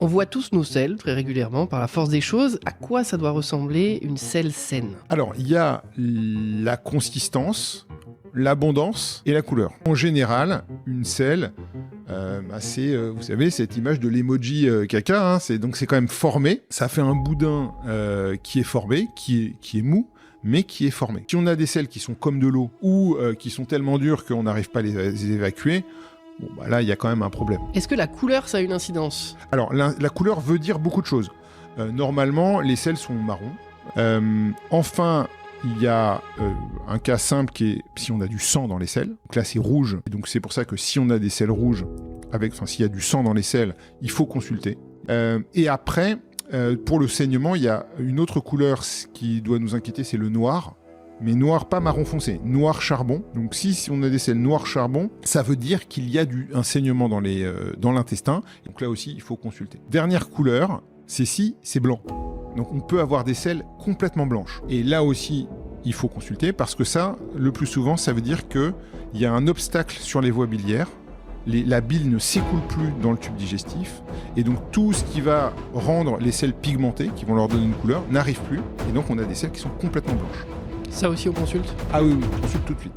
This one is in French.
On voit tous nos selles très régulièrement par la force des choses. À quoi ça doit ressembler une selle saine? Alors, il y a la consistance, l'abondance et la couleur. En général, une selle, c'est, vous savez, cette image de l'emoji caca, hein, c'est quand même formé. Ça fait un boudin qui est formé, qui est mou, mais qui est formé. Si on a des selles qui sont comme de l'eau ou qui sont tellement dures qu'on n'arrive pas à les évacuer, bon, bah là, il y a quand même un problème. Est-ce que la couleur, ça a une incidence? Alors, la couleur veut dire beaucoup de choses. Normalement, les selles sont marrons. Enfin, il y a un cas simple qui est si on a du sang dans les selles. Donc là, c'est rouge. Et donc, c'est pour ça que si on a des selles rouges, s'il y a du sang dans les selles, il faut consulter. Et après, pour le saignement, il y a une autre couleur qui doit nous inquiéter, c'est le noir. Mais noir, pas marron foncé, noir charbon. Donc si on a des selles noir charbon, ça veut dire qu'il y a un saignement dans l'intestin. Donc là aussi, il faut consulter. Dernière couleur, c'est blanc. Donc on peut avoir des selles complètement blanches. Et là aussi, il faut consulter parce que ça, le plus souvent, ça veut dire qu'il y a un obstacle sur les voies biliaires. La bile ne s'écoule plus dans le tube digestif. Et donc tout ce qui va rendre les selles pigmentées, qui vont leur donner une couleur, n'arrive plus. Et donc on a des selles qui sont complètement blanches. Ça aussi, on consulte? Ah oui, on consulte tout de suite.